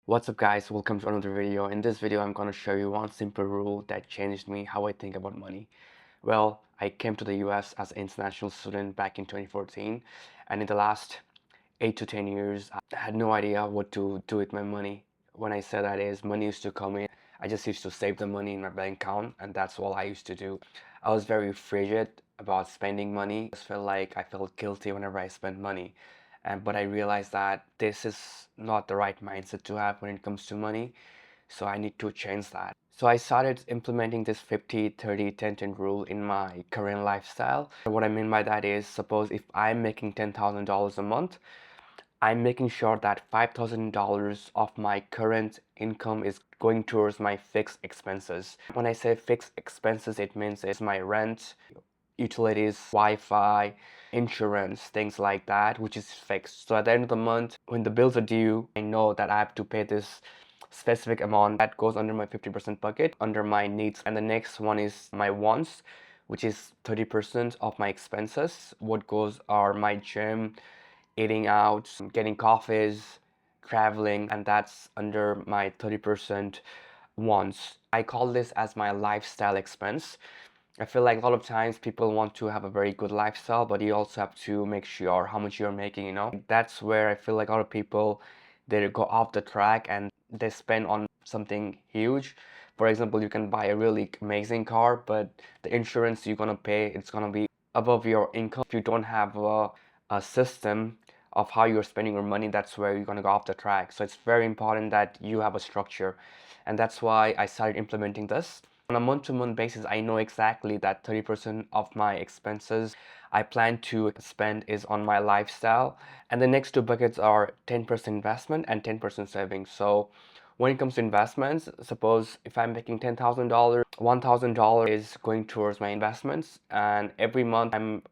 What's up guys, welcome to another video. In this video I'm going to show you one simple rule that changed me how I think about money. Well, I came to the US as an international student back in 2014, and in the last 8 to 10 years I had no idea what to do with my money. When I say that is, money used to come in, I just used to save the money in my bank account, and that's all I used to do. I was very frigid about spending money. I just felt like I felt guilty whenever I spent money. But I realized that this is not the right mindset to have when it comes to money. So I need to change that. So I started implementing this 50, 30, 10, 10 rule in my current lifestyle. What I mean by that is, suppose if I'm making $10,000 a month, I'm making sure that $5,000 of my current income is going towards my fixed expenses. When I say fixed expenses, it means it's my rent, utilities, Wi-Fi, insurance, things like that, which is fixed. So at the end of the month, when the bills are due, I know that I have to pay this specific amount that goes under my 50% bucket, under my needs. And the next one is my wants, which is 30% of my expenses. What goes are my gym, eating out, getting coffees, traveling, and that's under my 30% wants. I call this as my lifestyle expense. I feel like a lot of times people want to have a very good lifestyle, but you also have to make sure how much you're making. That's where I feel like a lot of people, they go off the track and they spend on something huge. For example, you can buy a really amazing car, but the insurance you're gonna pay, it's gonna be above your income. If you don't have a system of how you're spending your money, that's where you're gonna go off the track. So it's very important that you have a structure. And that's why I started implementing this. On a month-to-month basis, I know exactly that 30% of my expenses I plan to spend is on my lifestyle. And the next two buckets are 10% investment and 10% savings. So when it comes to investments, suppose if I'm making $10,000, $1,000 is going towards my investments, and every month I'm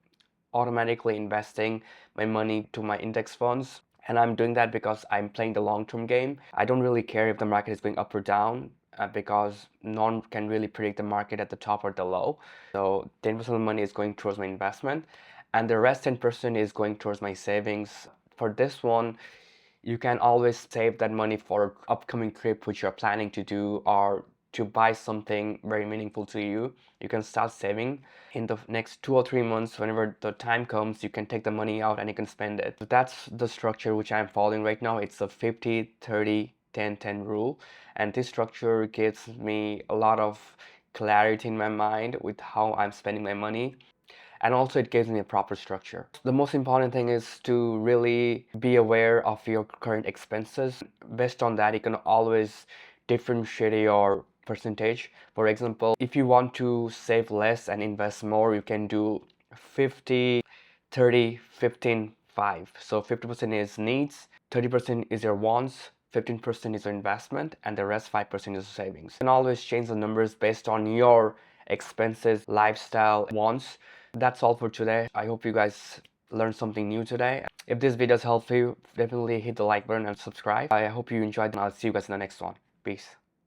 automatically investing my money to my index funds. And I'm doing that because I'm playing the long-term game. I don't really care if the market is going up or down, because no one can really predict the market at the top or the low. So 10% of the money is going towards my investment, and the rest 10% is going towards my savings. For this one, you can always save that money for an upcoming trip which you're planning to do, or to buy something very meaningful to you. You can start saving. In the next 2 or 3 months, whenever the time comes, you can take the money out and you can spend it. So that's the structure which I'm following right now. It's a 50, 30, 10, 10 rule. And this structure gives me a lot of clarity in my mind with how I'm spending my money, and also it gives me a proper structure. The most important thing is to really be aware of your current expenses. Based on that, you can always differentiate your percentage. For example, if you want to save less and invest more, you can do 50, 30, 15, 5. So 50% is needs, 30% is your wants, 15% is your investment, and the rest 5% is savings. You can always change the numbers based on your expenses, lifestyle, wants. That's all for today. I hope you guys learned something new today. If this video has helped you, definitely hit the like button and subscribe. I hope you enjoyed, and I'll see you guys in the next one. Peace.